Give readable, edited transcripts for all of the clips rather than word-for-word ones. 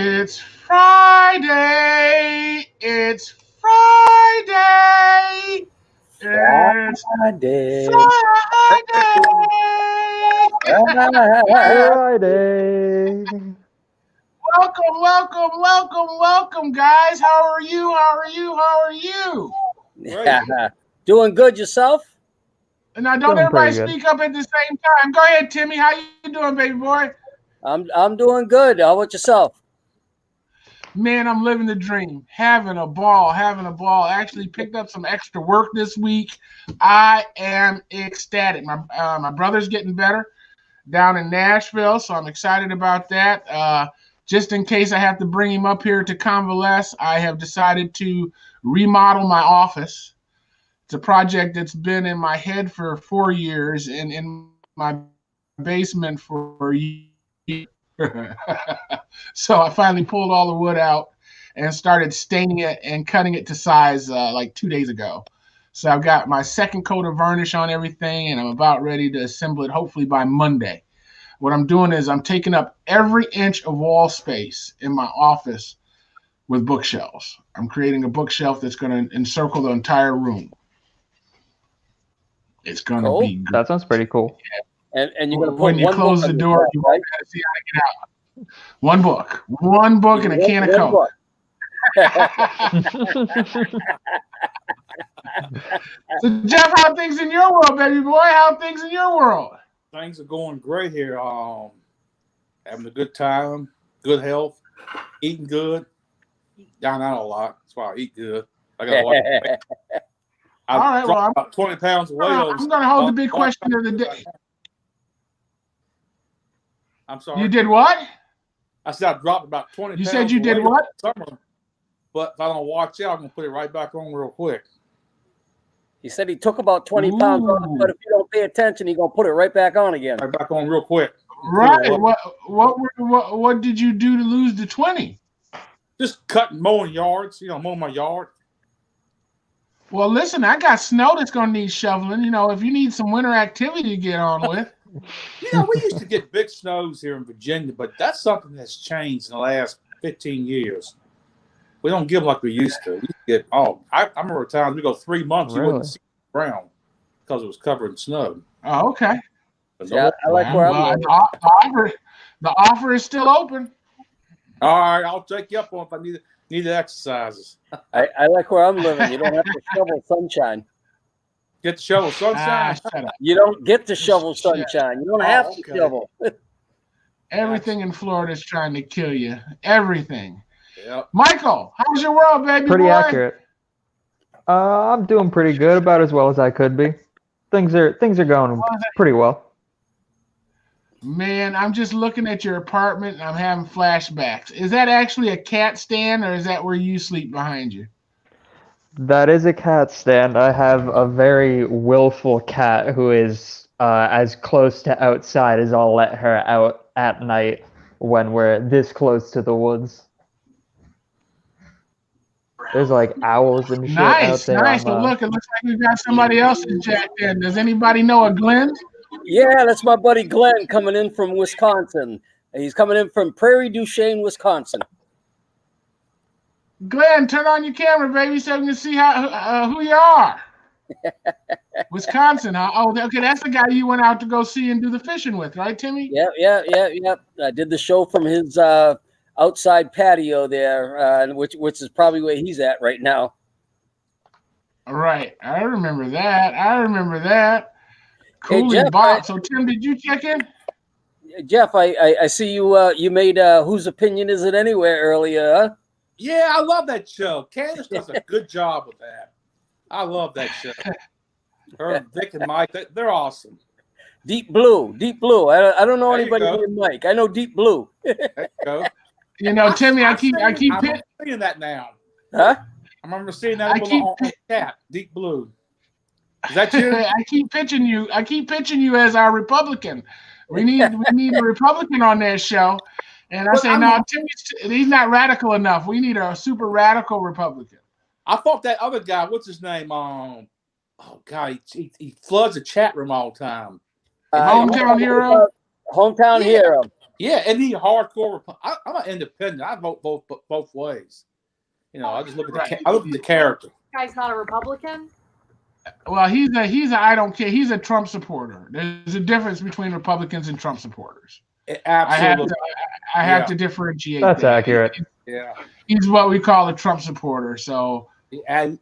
It's Friday. It's Friday. It's Friday. Friday. Friday. Welcome, guys. How are you? Doing good yourself? And now, don't Doing everybody pretty good. speak up at the same time. Go ahead, Timmy. How you doing, baby boy? I'm doing good. How about yourself? Man, I'm living the dream. Having a ball. Actually picked up some extra work this week. I am ecstatic. My brother's getting better down in Nashville, so I'm excited about that. Just in case I have to bring him up here to convalesce, I have decided to remodel my office. It's a project that's been in my head for 4 years and in my basement for years. So I finally pulled all the wood out and started staining it and cutting it to size like 2 days ago. So I've got my second coat of varnish on everything, and I'm about ready to assemble it hopefully by Monday. What I'm doing is I'm taking up every inch of wall space in my office with bookshelves. I'm creating a bookshelf that's going to encircle the entire room. It's going to be good. That sounds pretty cool. And you're gonna put When you one close book the on door, the you shelf, won't have to see how to get out. One book, and a can of Coke. book. So, Jeff, how things in your world, baby boy? How things in your world? Things are going great here. Having a good time, good health, eating good. Down out a lot. That's why I eat good. I got a lot. I All right, dropped about 20 pounds of weight. I'm going to hold the big question of the day. I'm sorry. You did what? I said I dropped about 20 You pounds. said you of did weight what? Summer, but if I don't watch out, I'm going to put it right back on real quick. He said he took about 20 pounds off, but if you don't pay attention, he's gonna put it right back on again. Right back on real quick. Right. What did you do to lose the 20? Just cutting, mowing yards. Mowing my yard. Well, listen, I got snow that's going to need shoveling. If you need some winter activity to get on with. We used to get big snows here in Virginia, but that's something that's changed in the last 15 years. We don't get them like we used to. We used to get, I remember times we go 3 months, you wouldn't see the ground because it was covered in snow. Oh, okay. Yeah, I like where I'm going. The offer is still open. All right, I'll take you up on if I need the exercises. I like where I'm living. You don't have to shovel sunshine. Get to shovel sunshine. Shut up. You don't get to shovel sunshine. You don't have to shovel. Everything in Florida is trying to kill you. Everything. Yep. Michael, how's your world, baby Pretty boy? accurate. I'm doing pretty good, about as well as I could be. Things are going pretty well. Man, I'm just looking at your apartment and I'm having flashbacks. Is that actually a cat stand or is that where you sleep behind you? That is a cat stand. I have a very willful cat who is as close to outside as I'll let her out at night when we're this close to the woods. There's like owls and shit out there. Nice. Well, look, it looks like we've got somebody else in jacked in. Does anybody know a Glenn? Yeah, that's my buddy Glenn coming in from Wisconsin. He's coming in from Prairie du Chien, Wisconsin. Glenn, turn on your camera, baby, so we can see who you are. Wisconsin, huh? Oh, okay, that's the guy you went out to go see and do the fishing with, right, Timmy? Yeah. I did the show from his outside patio there, which is probably where he's at right now. Right. I remember that. Cool. Hey, Jeff, So, Tim, did you check in? Jeff, I see you made Whose Opinion Is It Anyway earlier, huh? Yeah, I love that show. Candace does a good job with that. I love that show. Her, Vic, and Mike, they're awesome. Deep Blue. I don't know anybody named Mike. I know Deep Blue. There you go. Timmy, I keep seeing that now. Huh? I remember seeing that on the cat, Deep Blue. Is that you? I keep pitching you as our Republican. We need a Republican on that show. And I say, no, he's not radical enough. We need a super radical Republican. I thought that other guy, what's his name? Oh God, he floods the chat room all the time. Hometown Hero. Hometown Hero. Yeah, and the hardcore. I'm an independent. I vote both ways. You know, I just look at I look at the character. Guy's not a Republican. Well, he's a I don't care. He's a Trump supporter. There's a difference between Republicans and Trump supporters. Absolutely. I have to differentiate. That's accurate. Yeah. He's what we call a Trump supporter. So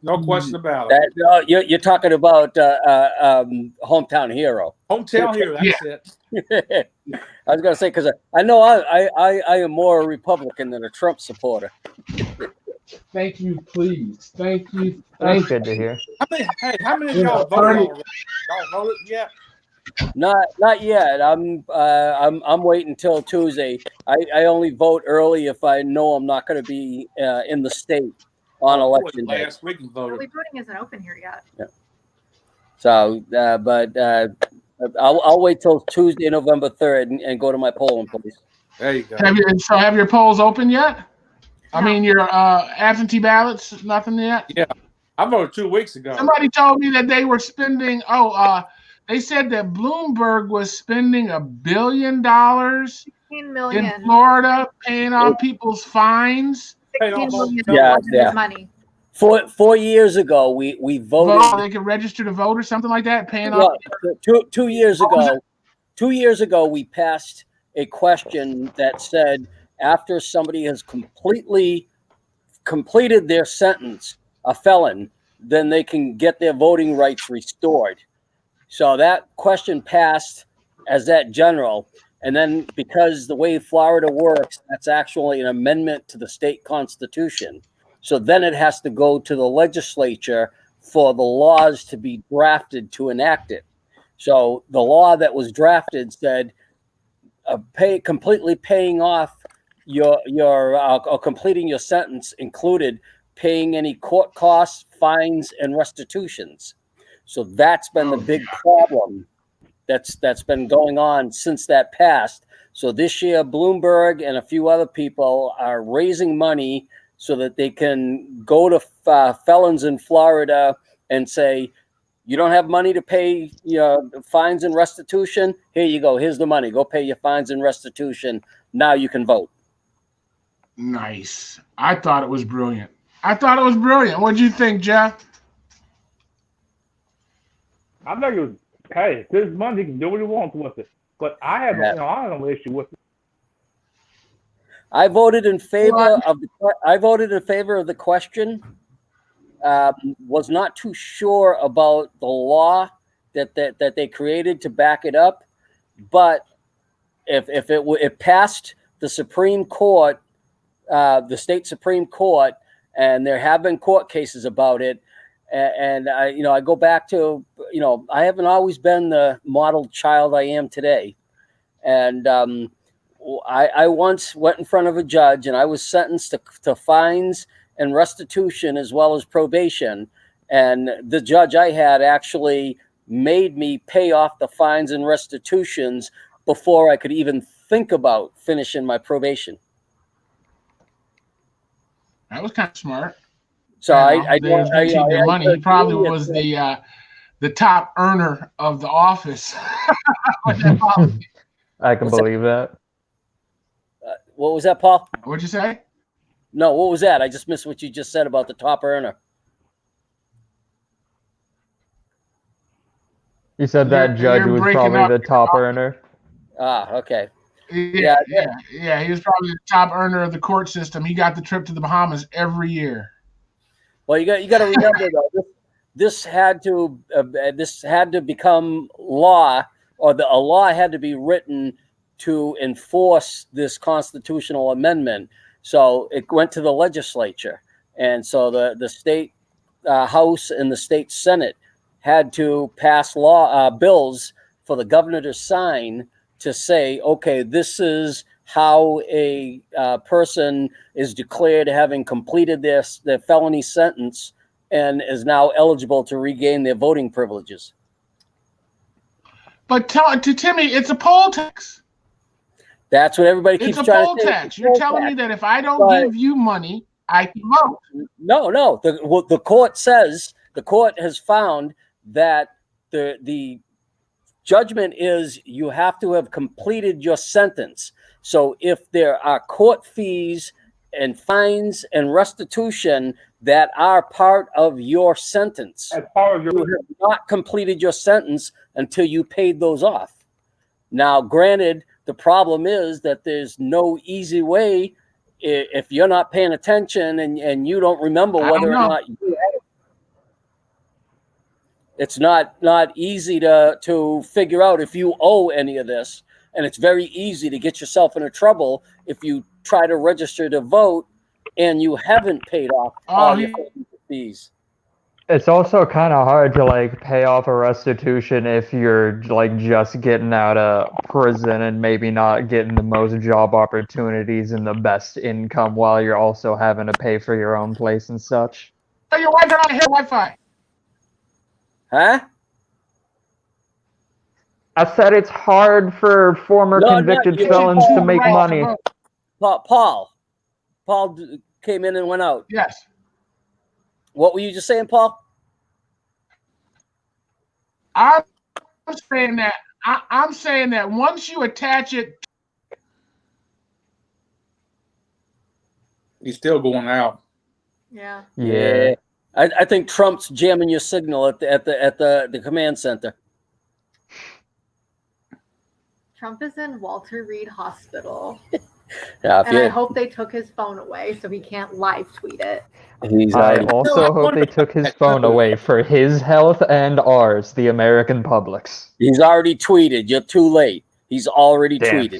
no question about it. You're talking about hometown hero. Hometown hero. That's it. I was going to say, because I know I am more a Republican than a Trump supporter. Thank you, please. Thank you. That's good to hear. How many of y'all voted already? Y'all voted yet? Not yet. I'm waiting until Tuesday. I only vote early if I know I'm not going to be in the state on election day. Last week and voted. Early voting isn't open here yet. Yeah. So, but I'll wait till Tuesday, November 3rd, and go to my polling place. There you go. Have your polls open yet? No. I mean, your absentee ballots, nothing yet? Yeah. I voted 2 weeks ago. Somebody told me that they were spending, they said that Bloomberg was spending $1 billion 16 million. in Florida paying off people's fines. 16 million Yeah. money. 4 years ago, we voted. Well, they could register to vote or something like that, paying off. 2 years ago, 2 years ago, we passed a question that said after somebody has completely completed their sentence, a felon, then they can get their voting rights restored. So that question passed as that general. And then because the way Florida works, that's actually an amendment to the state constitution. So then it has to go to the legislature for the laws to be drafted to enact it. So the law that was drafted said completely paying off your completing your sentence included paying any court costs, fines, and restitutions. So that's been the big problem that's been going on since that passed. So this year, Bloomberg and a few other people are raising money so that they can go to felons in Florida and say, you don't have money to pay your fines and restitution? Here you go. Here's the money. Go pay your fines and restitution. Now you can vote. Nice. I thought it was brilliant. What do you think, Jeff? I think it was, hey, if there's money, he can do what he wants with it. But I have, I don't have no issue with it. I voted in favor of the question. Was not too sure about the law that they created to back it up, but if it passed the Supreme Court, the state Supreme Court, and there have been court cases about it, and I go back to I haven't always been the model child I am today, and I once went in front of a judge and I was sentenced to fines and restitution as well as probation. And the judge I had actually made me pay off the fines and restitutions before I could even think about finishing my probation. That was kind of smart. So the money. He probably was the top earner of the office. I can believe that. What was that, Paul? What'd you say? No, what was that? I just missed what you just said about the top earner. You said that judge was probably the top earner. Ah, okay. Yeah. He was probably the top earner of the court system. He got the trip to the Bahamas every year. Well, you got to remember though, this had to become law, or a law had to be written to enforce this constitutional amendment. So it went to the legislature, and so the state House and the state Senate had to pass bills for the governor to sign to say, okay, this is how a person is declared having completed their felony sentence and is now eligible to regain their voting privileges. But to Timmy, it's a poll tax. That's what everybody keeps trying to say. It's a poll tax. You're telling me that if I don't give you money, I can vote. No. The court says, the court has found that the judgment is you have to have completed your sentence. So if there are court fees and fines and restitution that are part of your sentence, As part of your you have not completed your sentence until you paid those off. Now, granted, the problem is that there's no easy way if you're not paying attention and you don't remember whether or not you had it. It's not easy to figure out if you owe any of this, and it's very easy to get yourself into trouble if you try to register to vote and you haven't paid off all your fees. It's also kind of hard to like pay off a restitution if you're like just getting out of prison and maybe not getting the most job opportunities and the best income while you're also having to pay for your own place and such. Your Wi-Fi on here, Wi-Fi. Huh? I said it's hard for former convicted felons to make money. Paul came in and went out. Yes. What were you just saying, Paul? I'm saying that once you attach it, He's still going out. Yeah. Yeah. I think Trump's jamming your signal at the command center. Trump is in Walter Reed Hospital. Yeah, and I hope they took his phone away so he can't live tweet it. I also hope they took his phone away for his health and ours, the American public's. He's already tweeted. You're too late. He's already tweeted.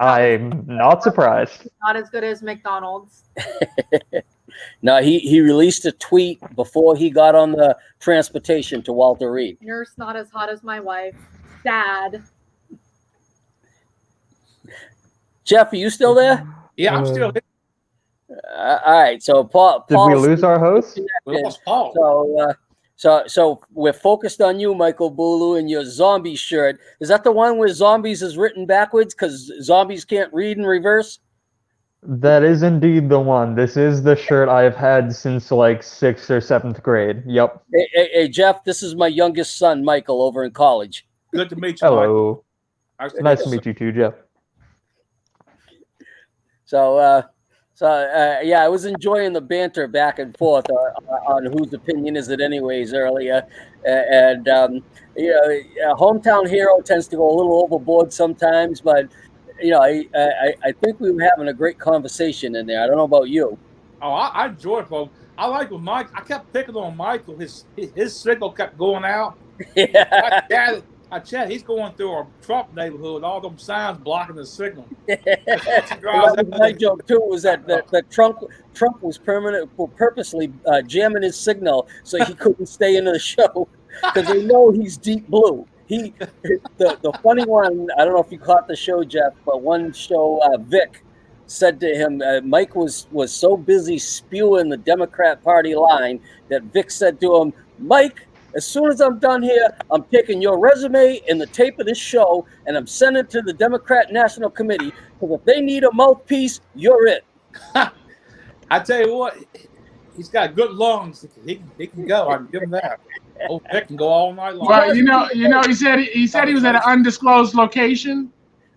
I'm not surprised. Not as good as McDonald's. No, he released a tweet before he got on the transportation to Walter Reed. Nurse not as hot as my wife. Sad. Jeff, are you still there? Yeah, I'm still here. All right, so Paul. Did we lose our host? We lost Paul. So we're focused on you, Michael Bulu, and your zombie shirt. Is that the one where zombies is written backwards because zombies can't read in reverse? That is indeed the one. This is the shirt I've had since like 6th or 7th grade. Yep. Hey, Jeff, this is my youngest son, Michael, over in college. Good to meet you. Hello. Michael. Nice to meet you too, Jeff. So I was enjoying the banter back and forth on whose opinion is it anyways earlier. And a hometown hero tends to go a little overboard sometimes, but I think we were having a great conversation in there. I don't know about you. Oh, I enjoyed it, folks. I like when Mike. I kept picking on Michael. His signal kept going out. Yeah. I chat. He's going through a Trump neighborhood. All them signs blocking the signal. My joke too was that Trump was purposely jamming his signal so he couldn't stay into the show because they know he's deep blue. The funny one. I don't know if you caught the show, Jeff, but one show, Vic said to him, Mike was so busy spewing the Democrat Party line that Vic said to him, Mike, as soon as I'm done here, I'm taking your resume and the tape of this show, and I'm sending it to the Democrat National Committee, because if they need a mouthpiece, you're it. I tell you what, he's got good lungs. He can go. I can give him that. Oh, Vic can go all night long. Well, he said he was at an undisclosed location.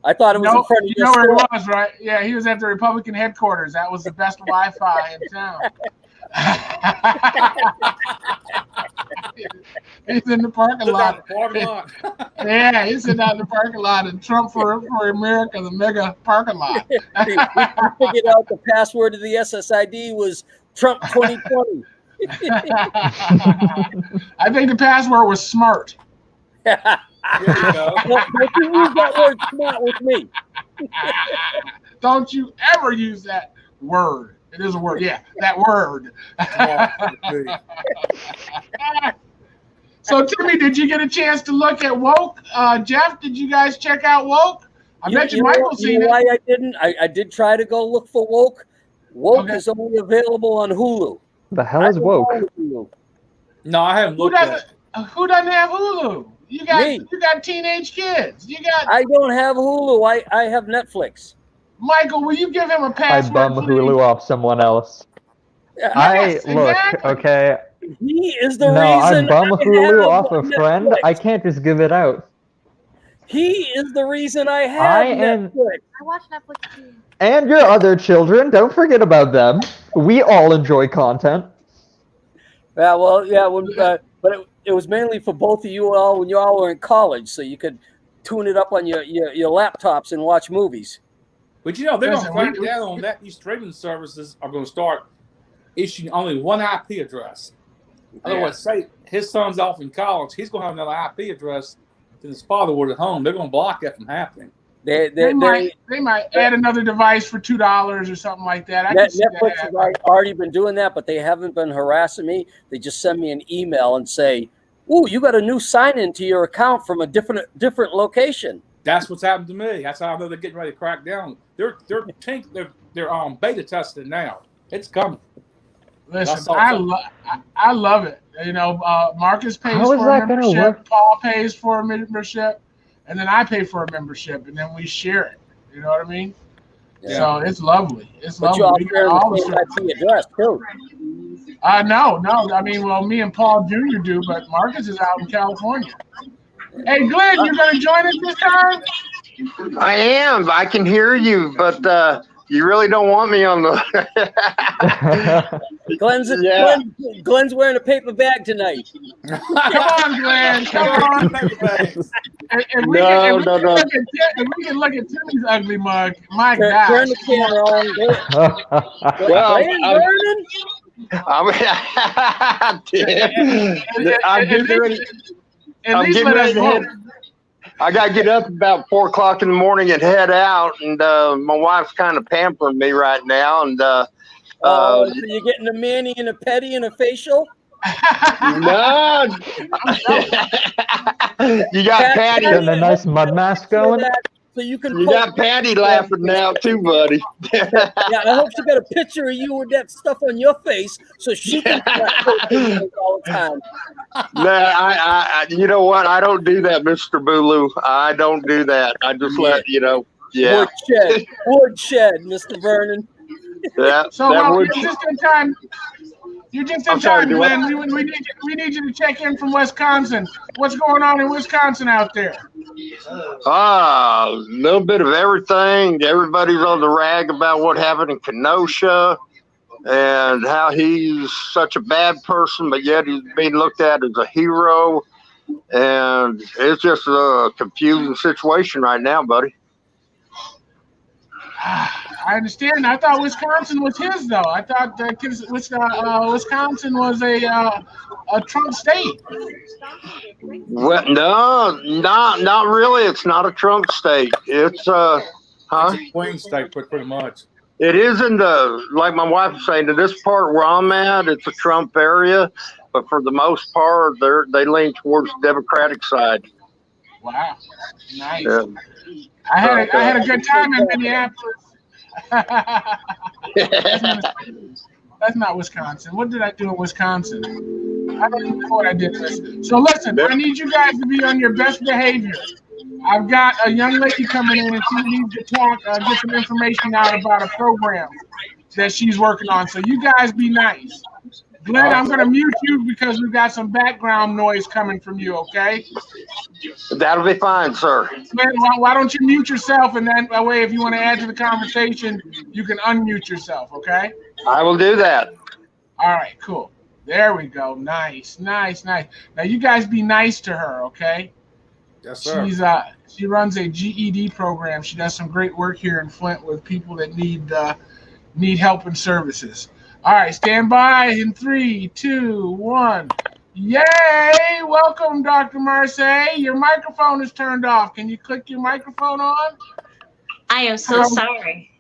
I thought it was in front of your store. Where it was, right? Yeah, he was at the Republican headquarters. That was the best Wi-Fi in town. He's in the parking lot. Yeah, he's sitting out in the parking lot in Trump for America, the mega parking lot. He figured out the password to the SSID was Trump 2020. I think the password was smart. There you go. Don't you use that word smart with me. Don't you ever use that word. It is a word. Yeah, that word. So, Timmy, did you get a chance to look at Woke? Jeff, did you guys check out Woke? I bet you Michael seen it. Why I didn't? I did try to go look for Woke. Woke is only available on Hulu. The hell is Woke? No, I haven't looked at it. Who doesn't have Hulu? You got teenage kids. I don't have Hulu. I have Netflix. Michael, will you give him a password? I bum Hulu off someone else. Yes, look, okay. He is the reason. I bum Hulu off a friend. Netflix. I can't just give it out. He is the reason I have Netflix. I watch Netflix too. And your other children, don't forget about them. We all enjoy content. Yeah, well, yeah, but it was mainly for both of you all when you all were in college, so you could tune it up on your laptops and watch movies. But they're going to crack down on that. These streaming services are going to start issuing only one IP address. In other words, say his son's off in college, he's going to have another IP address than his father would at home. They're going to block that from happening. They might add another device for $2 or something like that. Netflix has already been doing that, but they haven't been harassing me. They just send me an email and say, "Ooh, you got a new sign-in to your account from a different location." That's what's happened to me. That's how I know they're getting ready to crack down. They're beta testing now. It's coming. Listen, I love it. Marcus pays for a membership, Paul pays for a membership, and then I pay for a membership, and then we share it. You know what I mean? Yeah. So it's lovely. But you all share the same IP address too. No. I mean, well, me and Paul Jr. do, but Marcus is out in California. Hey, Glenn, you going to join us this time? I am. I can hear you, but you really don't want me on the. Glenn's wearing a paper bag tonight. Come on, Glenn. Come on. If we can look at Timmy's ugly mug, my God. Turn the camera on. Well, I got to get up about 4 o'clock in the morning and head out, and my wife's kind of pampering me right now. And so you're getting a mani and a pedi and a facial? No, you got Patty and a nice mud mask going. So you got Patty laughing now too, buddy. Yeah, I hope she got a picture of you with that stuff on your face so she can all the time. No, I you know what? I don't do that, Mr. Bulu. I don't do that. I just let you know. Yeah. Woodshed, Mr. Vernon. Yeah. So you're just in time. You're just in time, Glenn. We need you to check in from Wisconsin. What's going on in Wisconsin out there? A little bit of everything. Everybody's on the rag about what happened in Kenosha and how he's such a bad person, but yet he's being looked at as a hero. And it's just a confusing situation right now, buddy. I understand. I thought Wisconsin was his, though. I thought Wisconsin was a Trump state. Well, no, not really. It's not a Trump state. It's It's a swing state, pretty much. It is in like my wife was saying, in this part where I'm at, it's a Trump area, but for the most part, they lean towards the Democratic side. Wow, nice. Yeah. I had a good time in Minneapolis. That's not Wisconsin. What did I do in Wisconsin? I don't even know what I did. So listen, I need you guys to be on your best behavior. I've got a young lady coming in and she needs to talk, get some information out about a program that she's working on. So you guys be nice. Glenn, I'm going to mute you because we've got some background noise coming from you, okay? That'll be fine, sir. Glenn, why don't you mute yourself, and then that way if you want to add to the conversation, you can unmute yourself, okay? I will do that. All right, cool. There we go. Nice. Now you guys be nice to her, okay? Yes, sir. She runs a GED program. She does some great work here in Flint with people that need help and services. All right, stand by in 3, 2, 1. Yay! Welcome, Dr. Marseille. Your microphone is turned off. Can you click your microphone on? I am so sorry.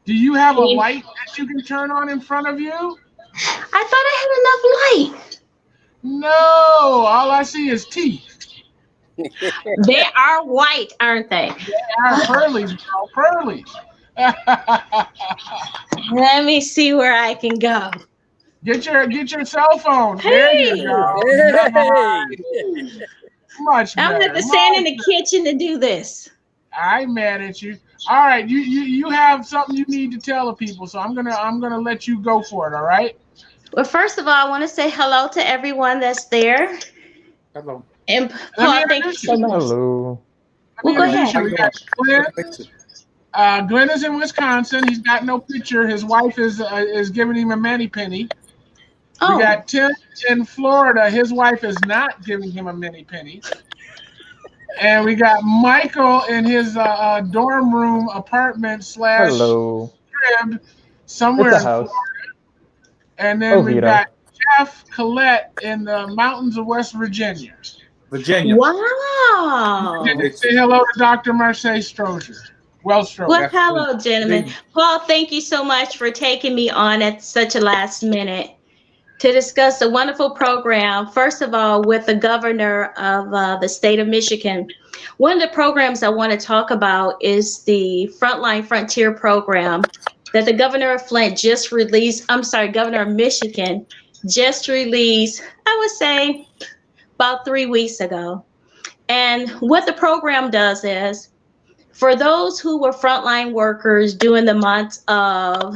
Do you have a light that you can turn on in front of you? I thought I had enough light. No, all I see is teeth. They are white, aren't they? They are pearly, girl, pearly. Let me see where I can go. Get your cell phone. Hey. There you go. Hey. Much better. I'm going to have to stand in the kitchen to do this. I ain't mad at you. All right, you have something you need to tell the people, so I'm gonna let you go for it. All right. Well, first of all, I want to say hello to everyone that's there. Hello. And Paul, thank you so much. Hello. Well, go ahead. We got Glenn is in Wisconsin. He's got no picture. His wife is giving him a mani-peni. Oh. We got Tim in Florida. His wife is not giving him a mani-peni. And we got Michael in his dorm room apartment / Hello. crib somewhere It's a in house. Florida. And then we've Oviedo. got Jeff Collette in the mountains of West Virginia. Wow. Say hello to Dr. Marseille Strozier. Well, hello, gentlemen. Paul, thank you so much for taking me on at such a last minute to discuss a wonderful program. First of all, with the governor of the state of Michigan. One of the programs I want to talk about is the Frontline Frontier program that the governor of governor of Michigan just released, I would say, about 3 weeks ago. And what the program does is, for those who were frontline workers during the months of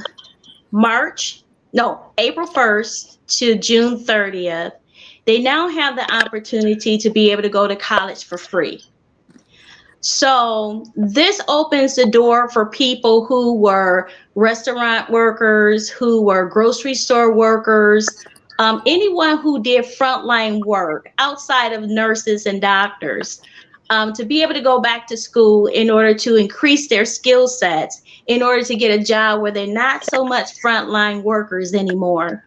April 1st to June 30th, they now have the opportunity to be able to go to college for free. So this opens the door for people who were restaurant workers, who were grocery store workers, anyone who did frontline work outside of nurses and doctors, to be able to go back to school in order to increase their skill sets, in order to get a job where they're not so much frontline workers anymore.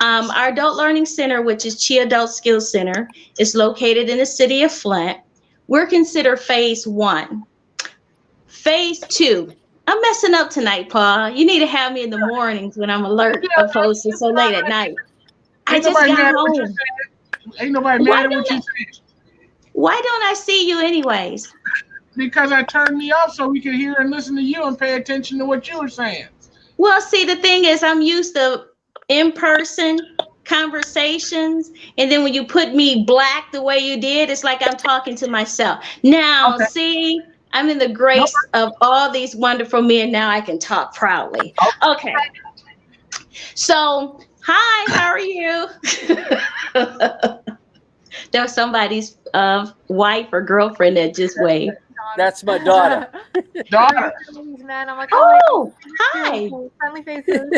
Our Adult Learning Center, which is Chi Adult Skills Center, is located in the city of Flint. We're considered phase 1. Phase 2. I'm messing up tonight, Paul. You need to have me in the mornings when I'm alert, opposed to so late at night. I just got home. Ain't nobody mad at what you said. Why don't I see you anyways? Because I turned me off so we could hear and listen to you and pay attention to what you were saying. Well, see, the thing is, I'm used to in-person conversations, and then when you put me black the way you did, it's like I'm talking to myself. Now, See, I'm in the grace of all these wonderful men. Now I can talk proudly. Okay. So, hi, how are you? There was somebody's wife or girlfriend that just waved. That's my daughter. Daughter. Man, I'm like, oh, hi. Friendly faces.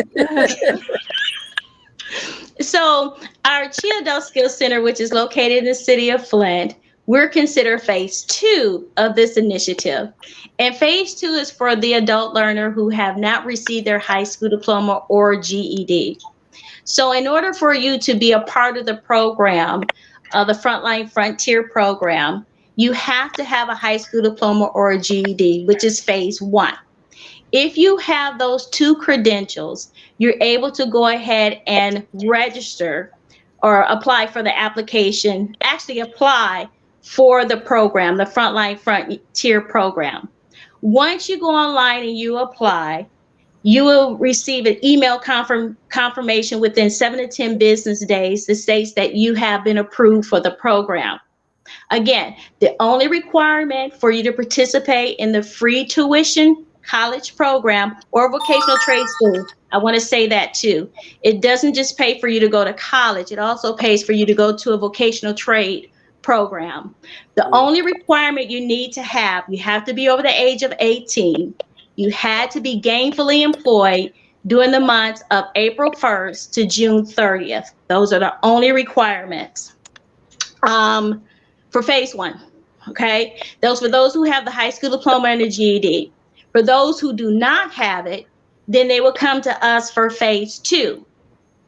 So our Chi Adult Skills Center, which is located in the city of Flint, we're considered phase 2 of this initiative. And phase 2 is for the adult learner who have not received their high school diploma or GED. So in order for you to be a part of the program, the Frontline Frontier program, you have to have a high school diploma or a GED, which is phase 1. If you have those 2 credentials, you're able to go ahead and register or apply for the application, actually apply for the program, the Frontline Frontier program. Once you go online and you apply, you will receive an email confirmation within 7 to 10 business days that states that you have been approved for the program. Again, the only requirement for you to participate in the free tuition college program or vocational trade school, I want to say that too. It doesn't just pay for you to go to college. It also pays for you to go to a vocational trade program. The only requirement you need to have, you have to be over the age of 18. You had to be gainfully employed during the months of April 1st to June 30th. Those are the only requirements for phase 1. Okay, those for those who have the high school diploma and the GED. For those who do not have it, then they will come to us for phase 2.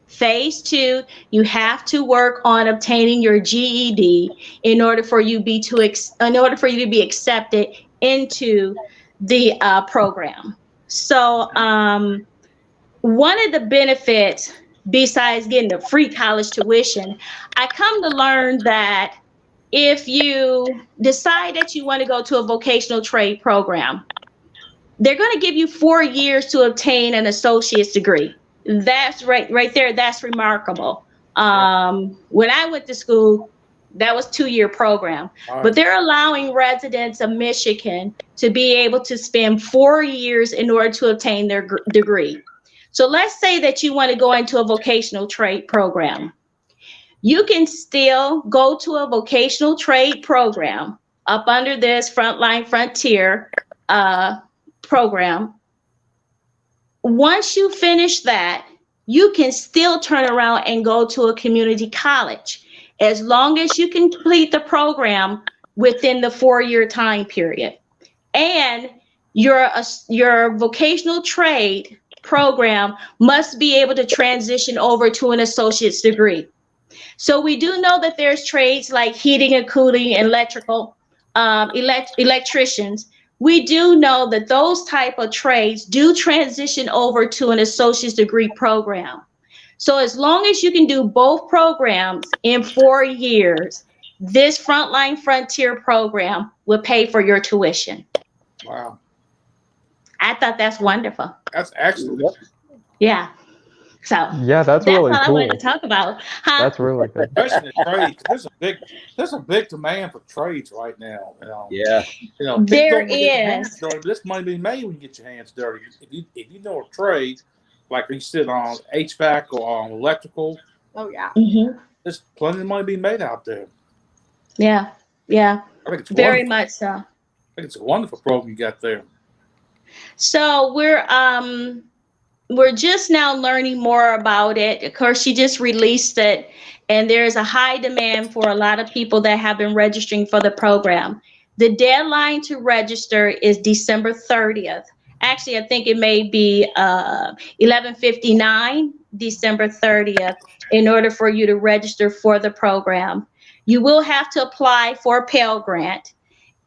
Phase 2, you have to work on obtaining your GED in order for you to be accepted into the program. So one of the benefits, besides getting the free college tuition, I come to learn that if you decide that you want to go to a vocational trade program, they're going to give you 4 years to obtain an associate's degree. That's right there. That's remarkable. When I went to school, that was a 2-year program, but they're allowing residents of Michigan to be able to spend 4 years in order to obtain their degree. So let's say that you want to go into a vocational trade program. You can still go to a vocational trade program, up under this Frontline Frontier program. Once you finish that, you can still turn around and go to a community college as long as you complete the program within the 4-year time period. And your vocational trade program must be able to transition over to an associate's degree. So we do know that there's trades like heating and cooling, electrical, electricians. We do know that those type of trades do transition over to an associate's degree program. So as long as you can do both programs in 4 years, this Frontline Frontier program will pay for your tuition. Wow. I thought that's wonderful. That's excellent. Yeah. So yeah, that's really all cool. I wanted to talk about. Huh? That's really good. Especially in trades. There's a big demand for trades right now. Yeah. There people don't wanna get their hands is. dirty, but this money be made when you get your hands dirty. If you know a trade, like you said on HVAC or on electrical, Oh yeah. Mm-hmm. there's plenty of money being made out there. Yeah. Yeah. I think it's Very wonderful. much so. I think it's a wonderful program you got there. So we're just now learning more about it. Of course, she just released it, and there's a high demand for a lot of people that have been registering for the program. The deadline to register is December 30th. Actually, I think it may be 11:59, December 30th, in order for you to register for the program. You will have to apply for a Pell Grant.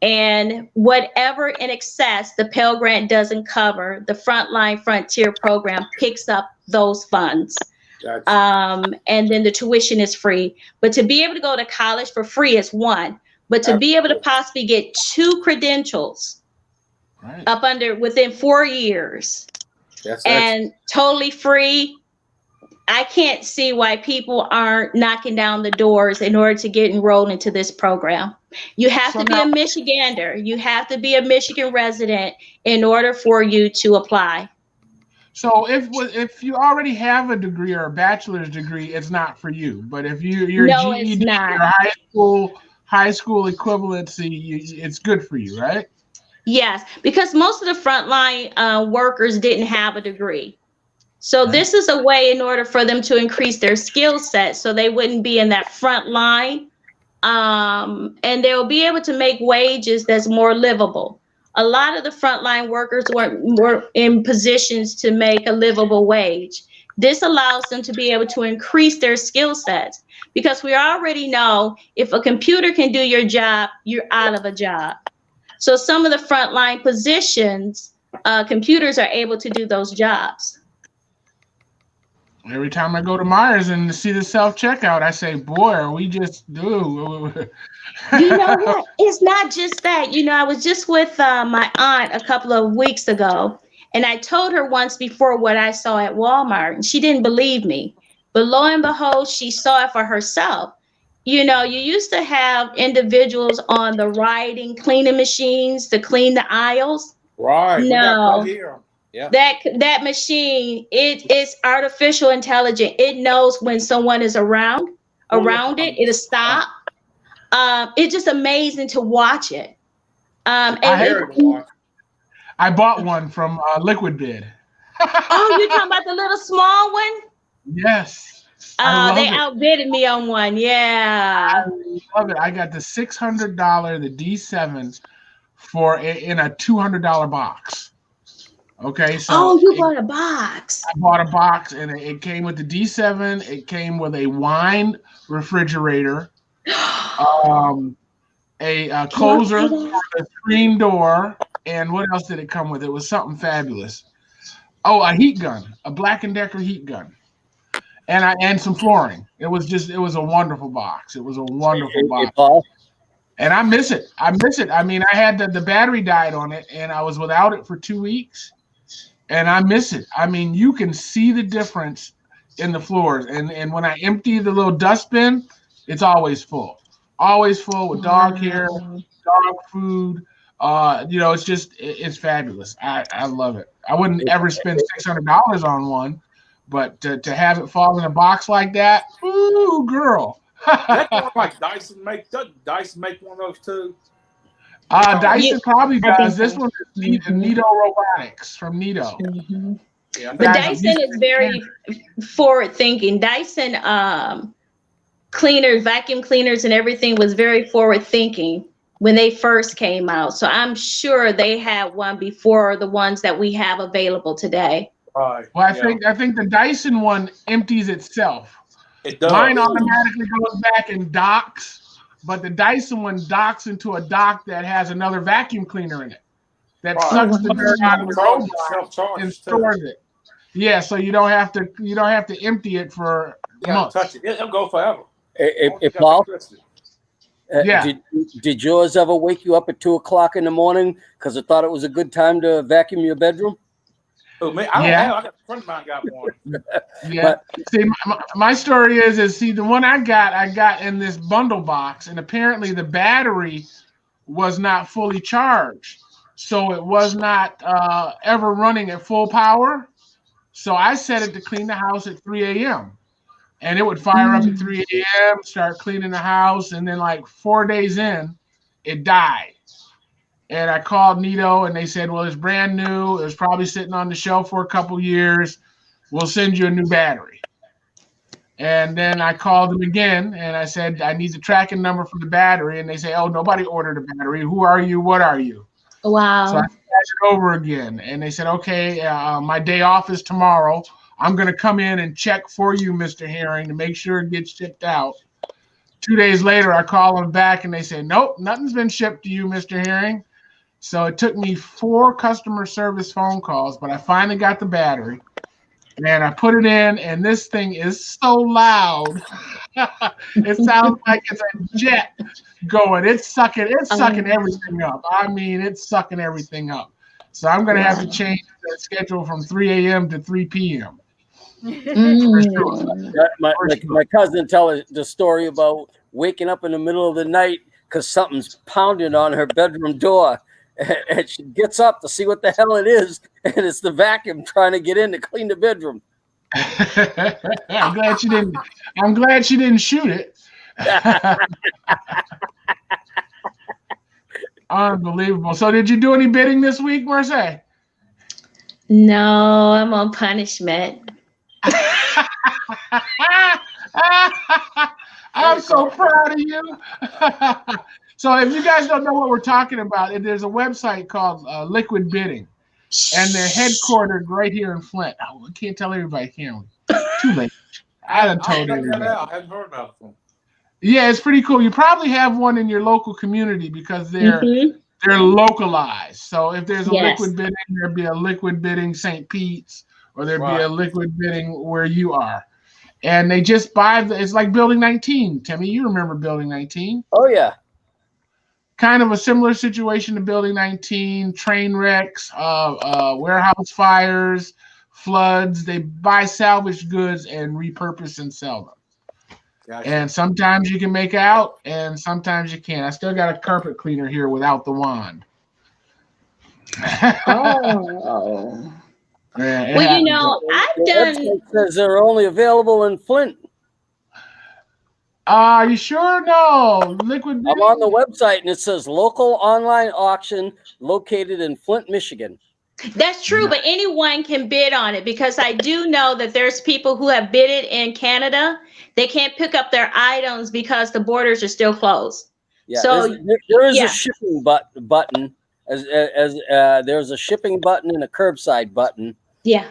And whatever in excess the Pell Grant doesn't cover, the Frontline Frontier program picks up those funds. Gotcha. And then the tuition is free. But to be able to go to college for free is one. But to be able to possibly get 2 credentials up under within 4 years and totally free, I can't see why people aren't knocking down the doors in order to get enrolled into this program. You have to be a Michigander. You have to be a Michigan resident in order for you to apply. So if you already have a degree or a bachelor's degree, it's not for you. But if you're No, GED it's not. or high school equivalency, it's good for you, right? Yes, because most of the frontline workers didn't have a degree. So this is a way in order for them to increase their skill set so they wouldn't be in that front line. And they'll be able to make wages that's more livable. A lot of the frontline workers weren't in positions to make a livable wage. This allows them to be able to increase their skill sets because we already know if a computer can do your job, you're out of a job. So some of the frontline positions, computers are able to do those jobs. Every time I go to Myers and see the self-checkout, I say, boy, are we just do. You know what? It's not just that. You know, I was just with my aunt a couple of weeks ago, and I told her once before what I saw at Walmart, and she didn't believe me. But lo and behold, she saw it for herself. You know, you used to have individuals on the riding cleaning machines to clean the aisles. Right. No. Yeah. That machine, it is artificial intelligence. It knows when someone is around it. It'll stop. It's just amazing to watch it. I bought one from Liquid Bid. Oh, you're talking about the little small one? Yes. They outbidded me on one. Yeah. I love it. I got the $600, the D7 in a $200 box. Okay, so you bought a box. I bought a box, and it came with the D7. It came with a wine refrigerator, a closer for the screen door, and what else did it come with? It was something fabulous. Oh, a heat gun, a Black & Decker heat gun, and some flooring. It was a wonderful box. It was a wonderful box. And I miss it. I mean, I had the battery died on it, and I was without it for 2 weeks. And I miss it. I mean, you can see the difference in the floors. And when I empty the little dustbin, it's always full. Always full with dog hair, dog food. It's fabulous. I love it. I wouldn't ever spend $600 on one, but to have it fall in a box like that, ooh, girl. That's like Dyson make. Doesn't Dyson make one of those too? Dyson probably I think does. This so. one is Nito Robotics from Nito. Yeah, But Dyson is very forward thinking. Dyson cleaners, vacuum cleaners, and everything was very forward thinking when they first came out. So I'm sure they had one before the ones that we have available today. right. Well, I think the Dyson one empties itself. It does. Mine automatically goes back and docks, but the Dyson one docks into a dock that has another vacuum cleaner in it that sucks the dirt out of the robot and stores it. Yeah, so you don't have to empty it for months. Touch it. It'll go forever. Hey, Paul, Yeah. Did yours ever wake you up at 2:00 in the morning because it thought it was a good time to vacuum your bedroom? Oh, man, I don't have. I got a friend of mine got one. Yeah. See, my story is the one I got in this bundle box, and apparently the battery was not fully charged, so it was not ever running at full power. So I set it to clean the house at 3 a.m. and it would fire up at 3 a.m., start cleaning the house, and then like 4 days in, it died. And I called Nito, and they said, well, it's brand new. It was probably sitting on the shelf for a couple years. We'll send you a new battery. And then I called them again, and I said, I need the tracking number for the battery. And they say, oh, nobody ordered a battery. Who are you? What are you? Wow. So I started it over again. And they said, okay, my day off is tomorrow. I'm going to come in and check for you, Mr. Herring, to make sure it gets shipped out. 2 days later, I call them back, and they say, nope, nothing's been shipped to you, Mr. Herring. So it took me 4 customer service phone calls, but I finally got the battery. And I put it in, and this thing is so loud. It sounds like it's a jet going. It's sucking everything up. I mean, it's sucking everything up. So I'm going to have to change the schedule from 3 a.m. to 3 p.m. For sure. My cousin tell the story about waking up in the middle of the night because something's pounding on her bedroom door. And she gets up to see what the hell it is, and it's the vacuum trying to get in to clean the bedroom. I'm glad she didn't shoot it. Unbelievable. So did you do any bidding this week, Marseille? No, I'm on punishment. I'm so proud of you. So if you guys don't know what we're talking about, there's a website called Liquid Bidding, and they're headquartered right here in Flint. Oh, we can't tell everybody, can we? Too late. I done told everybody. I haven't heard about them. Yeah, it's pretty cool. You probably have one in your local community because they're localized. So if there's a Liquid Bidding, there'd be a Liquid Bidding St. Pete's, or there'd be a Liquid Bidding where you are. And they just buy it's like Building 19. Timmy, you remember Building 19? Oh, yeah. Kind of a similar situation to Building 19, train wrecks, warehouse fires, floods. They buy salvaged goods and repurpose and sell them. Gotcha. And sometimes you can make out, and sometimes you can't. I still got a carpet cleaner here without the wand. Oh. Yeah, well, you know, I've done. It says they're only available in Flint. Are you sure? No. Liquid Bidding? I'm on the website, and it says local online auction located in Flint, Michigan. That's true, but anyone can bid on it because I do know that there's people who have bidded in Canada. They can't pick up their items because the borders are still closed. Yeah, so there is a shipping button. There's a shipping button and a curbside button. Yeah.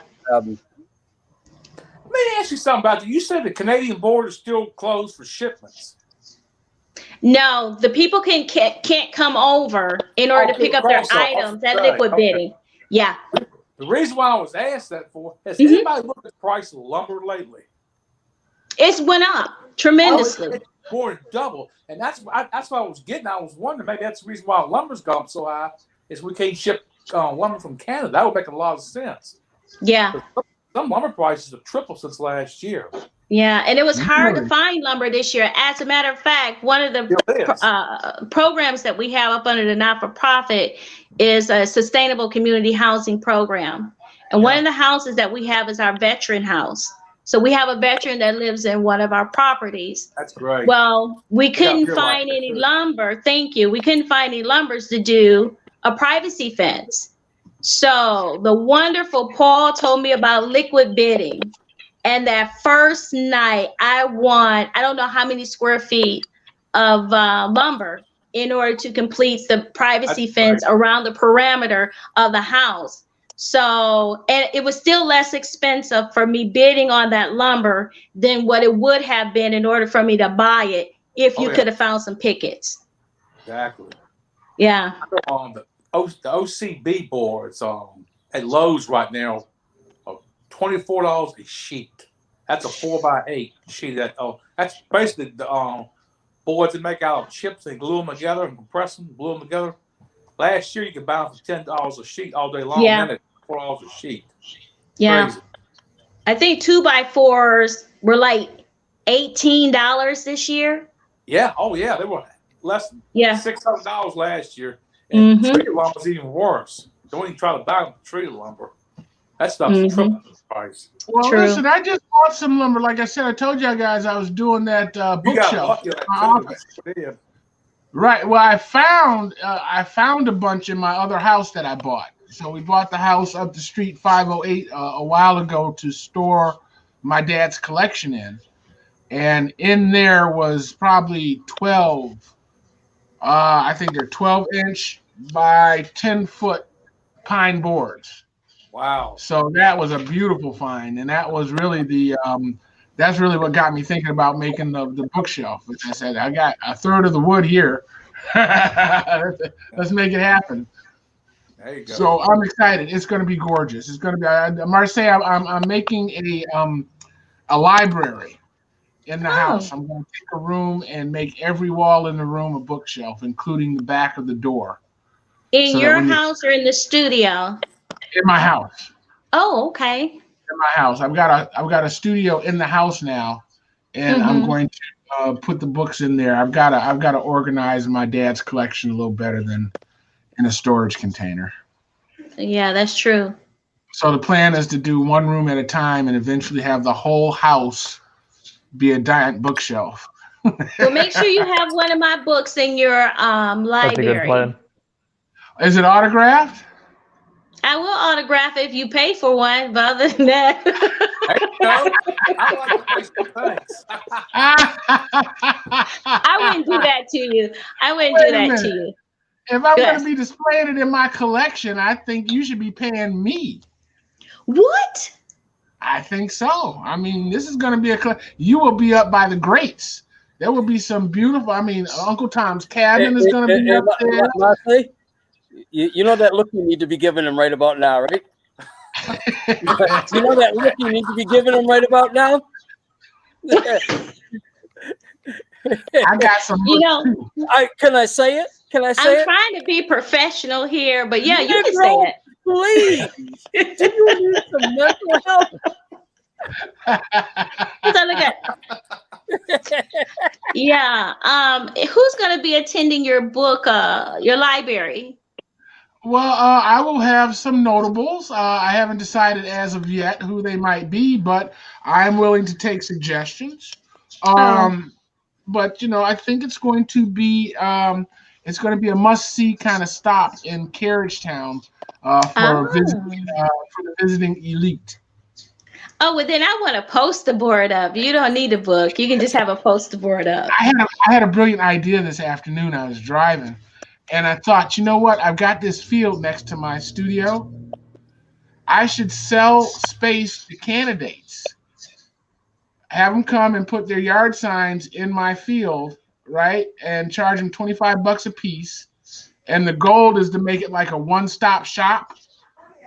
Let me ask you something about that. You said the Canadian border is still closed for shipments. No, the people can't come over in order to pick up their items at Liquid Bidding. Yeah. The reason why I was asked that for, has anybody looked at the price of lumber lately? It's went up tremendously. It's more than double. And that's what I was getting. I was wondering, maybe that's the reason why lumber's gone so high, is we can't ship lumber from Canada. That would make a lot of sense. Yeah. Some lumber prices have tripled since last year. Yeah, and it was hard to find lumber this year. As a matter of fact, one of the programs that we have up under the not-for-profit is a sustainable community housing program. And one of the houses that we have is our veteran house. So we have a veteran that lives in one of our properties. That's great. Well, we couldn't find any lumber. Thank you. We couldn't find any lumbers to do a privacy fence. So the wonderful Paul told me about liquid bidding. And that first night I won, I don't know how many square feet of lumber in order to complete the privacy fence around the perimeter of the house. So, and it was still less expensive for me bidding on that lumber than what it would have been in order for me to buy it if you could have found some pickets. Exactly. Yeah. The OCB boards at Lowe's right now are $24 a sheet. That's a 4x8 sheet. That's basically the boards that make out of chips and glue them together and compress them, glue them together. Last year you could buy them for $10 a sheet all day long. Yeah. Then it's $4 a sheet. Yeah. Crazy. I think 2x4s were like $18 this year. Yeah. Oh yeah. They were less than $600 last year. And treated lumber is even worse. Don't even try to buy treated lumber. That stuff's triple the price. Well, listen, I just bought some lumber. Like I said, I told you guys I was doing that bookshelf in my office. Right. Well, I found a bunch in my other house that I bought. So we bought the house up the street, 508, a while ago to store my dad's collection in, and in there was probably 12. I think they're 12-inch by 10-foot pine boards. Wow. So that was a beautiful find, and that was really that's really what got me thinking about making the bookshelf. Which I said, I got a third of the wood here. Let's make it happen. There you go. So I'm excited. It's going to be gorgeous. It's going to be. Marseille, I'm making a library in the house. I'm going to take a room and make every wall in the room a bookshelf, including the back of the door. In your house or in the studio? In my house. Oh, okay. In my house. I've got a studio in the house now, and I'm going to put the books in there. I've got to organize my dad's collection a little better than in a storage container. Yeah, that's true. So the plan is to do one room at a time and eventually have the whole house be a giant bookshelf. Well, make sure you have one of my books in your library. That's a good plan. Is it autographed? I will autograph it if you pay for one, but other than that. I like to pay some thanks. I wouldn't do that to you. I wouldn't do that to you. If I'm going to be displaying it in my collection, I think you should be paying me. What? I think so. I mean, this is going to be you will be up by the greats. There will be some beautiful, Uncle Tom's Cabin is going to be up there. Marcy, you know that look you need to be giving him right about now, right? You know that look you need to be giving him right about now? I got some. Can I say it? Can I say I'm trying to be professional here, but yeah, you can say it. Please. Do you need some mental help? Yeah. Who's going to be attending your book, your library? Well, I will have some notables. I haven't decided as of yet who they might be, but I'm willing to take suggestions. But I think it's going to be a must-see kind of stop in Carriagetown for the visiting elite. Oh, well, then I want a poster board up. You don't need a book. You can just have a poster board up. I had a brilliant idea this afternoon. I was driving, and I thought, you know what? I've got this field next to my studio. I should sell space to candidates. Have them come and put their yard signs in my field, right? And charge them $25 a piece. And the goal is to make it like a one-stop shop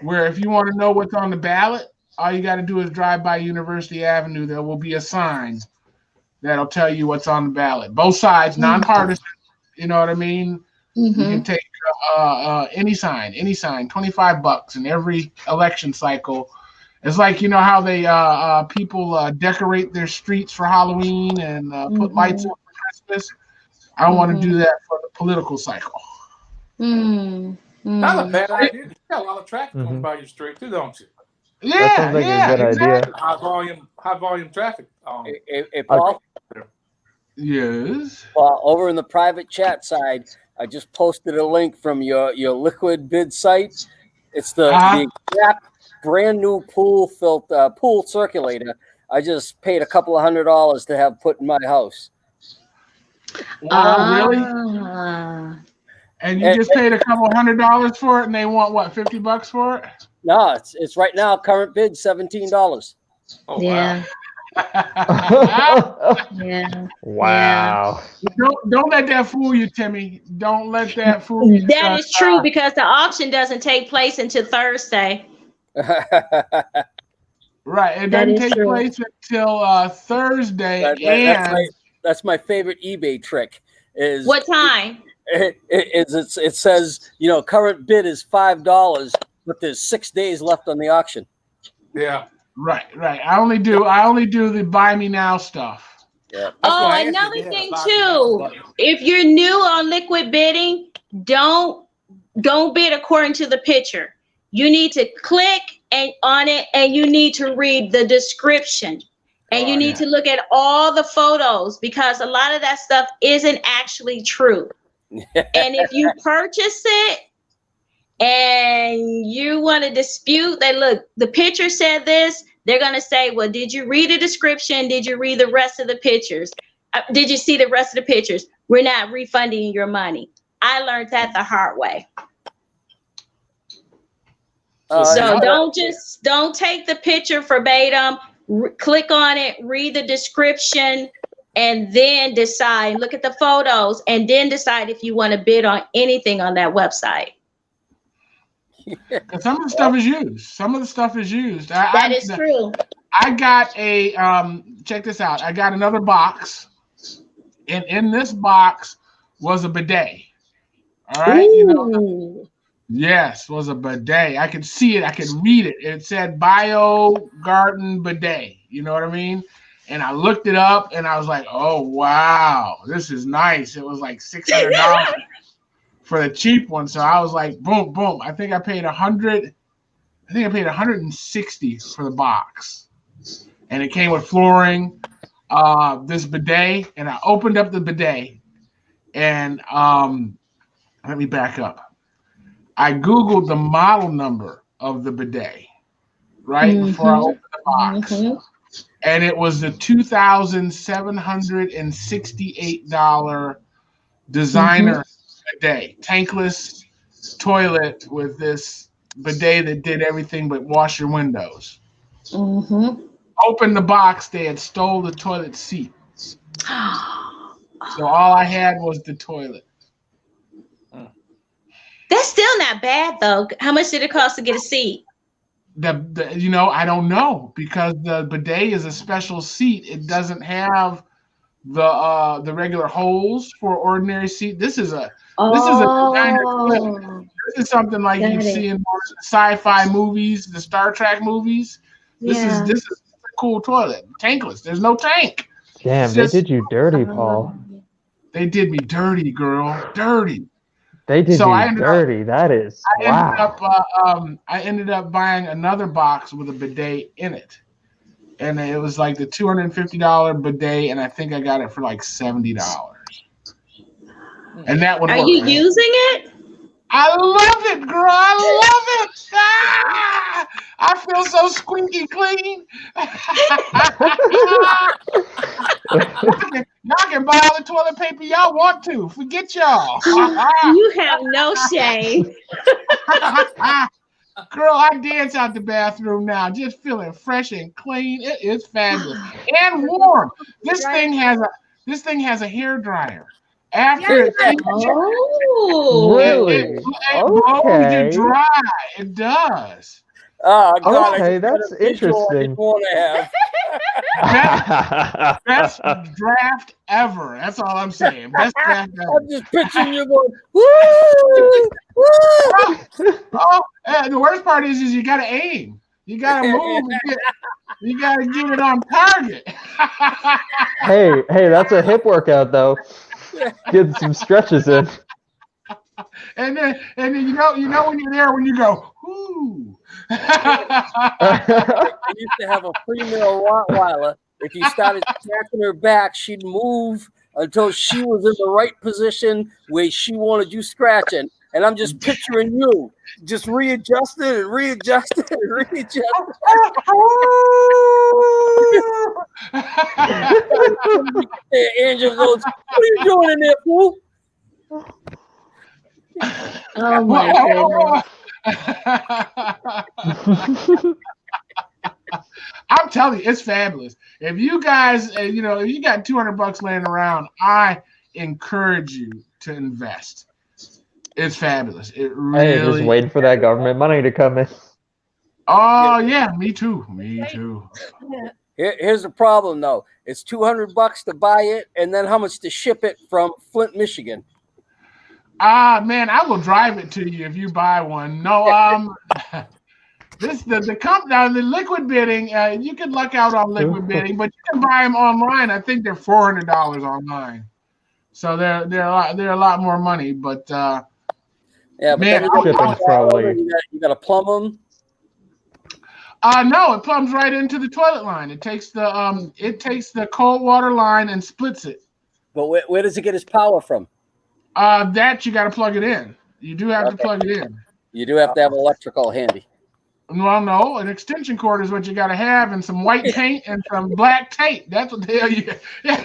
where if you want to know what's on the ballot, all you got to do is drive by University Avenue. There will be a sign that'll tell you what's on the ballot. Both sides, nonpartisan. You know what I mean? You can take any sign, $25 in every election cycle. It's like, how they people decorate their streets for Halloween and put lights up for Christmas. I want to do that for the political cycle. Not a bad idea. You got a lot of traffic going by your street too, don't you? Yeah, that sounds like a good idea. high volume traffic. Hey, Paul. Yes. Over in the private chat side, I just posted a link from your liquid bid site. It's the exact brand new pool circulator. I just paid a couple of $100 to have put in my house. Wow, really? And you just paid a couple $100 for it, and they want what, $50 for it? No, it's right now current bid $17. Oh Yeah. wow! Yeah. Wow. Don't let that fool you, Timmy. Don't let that fool you. That is true because the auction doesn't take place until Thursday. Right, it doesn't take place until Thursday. That's my favorite eBay trick. Is what time? It says current bid is $5, but there's 6 days left on the auction. Yeah. Right. I only do the buy me now stuff. Yeah. Oh, another thing too. If you're new on liquid bidding, don't bid according to the picture. You need to click on it, and you need to read the description, and you need to look at all the photos because a lot of that stuff isn't actually true. And if you purchase it and you want to dispute that, look, the picture said this, they're going to say, well, did you read the description? Did you read the rest of the pictures? Did you see the rest of the pictures? We're not refunding your money. I learned that the hard way. So don't take the picture verbatim, click on it, read the description, and then decide, look at the photos, and then decide if you want to bid on anything on that website. Some of the stuff is used. That is true. I got check this out. I got another box, and in this box was a bidet. All right. Ooh. Yes, was a bidet. I could see it. I could read it. It said Bio Garden Bidet. You know what I mean? And I looked it up, and I was like, "Oh wow, this is nice." It was like $600 for the cheap one. So I was like, "Boom, boom." I think I paid $100. I think I paid $160 for the box, and it came with flooring, this bidet, and I opened up the bidet, and let me back up. I Googled the model number of the bidet right before I opened the box. And it was the $2,768 designer bidet, tankless toilet with this bidet that did everything but wash your windows. Opened the box, they had stole the toilet seat. So all I had was the toilet. That's still not bad though. How much did it cost to get a seat? I don't know because the bidet is a special seat. It doesn't have the regular holes for ordinary seat. This is a designer toilet. This is something like you see in sci-fi movies, the Star Trek movies. This is a cool toilet, tankless. There's no tank. Damn, they did you dirty, Paul. They did me dirty, girl, dirty. They did you dirty. That is wow. I ended up buying another box with a bidet in it, and it was like the $250 bidet, and I think I got it for like $70. And that one. Are you using it? I love it, girl. I love it. Ah, I feel so squeaky clean. Y'all can buy all the toilet paper y'all want to. Forget y'all. You have no shame. Girl, I dance out the bathroom now, just feeling fresh and clean. It is fabulous and warm. This thing has a hair dryer. After it really? blows you dry. It does. Oh, God, okay, that's interesting. Best draft ever. That's all I'm saying. Best draft ever. I'm just picturing you going, woo! The worst part is you got to aim. You got to move. You got to get it on target. hey, that's a hip workout though. Get some stretches in. And then you know when you're there, when you go, whoo, I used to have a female Rottweiler. If you started scratching her back, she'd move until she was in the right position where she wanted you scratching. And I'm just picturing you just readjusting and readjusting and readjusting. Angel goes, "What are you doing in there, fool?" Oh my goodness. I'm telling you, it's fabulous. If you guys, if you got $200 laying around, I encourage you to invest. It's fabulous. It really. Hey, just waiting for that government money to come in. Oh yeah, me too. Me too. Here's the problem, though. It's $200 to buy it, and then how much to ship it from Flint, Michigan? Man, I will drive it to you if you buy one. No, the liquid bidding. You can luck out on liquid bidding, but you can buy them online. I think they're $400 online, so they're a lot more money. But yeah, but man, shipping's probably. You got to plumb them. No, it plumbs right into the toilet line. It takes the cold water line and splits it. But where does it get its power from? That you got to plug it in. You do have to plug it in. You do have to have electrical handy. Well, no, an extension cord is what you got to have, and some white paint and some black tape. That's what the hell you. Yeah.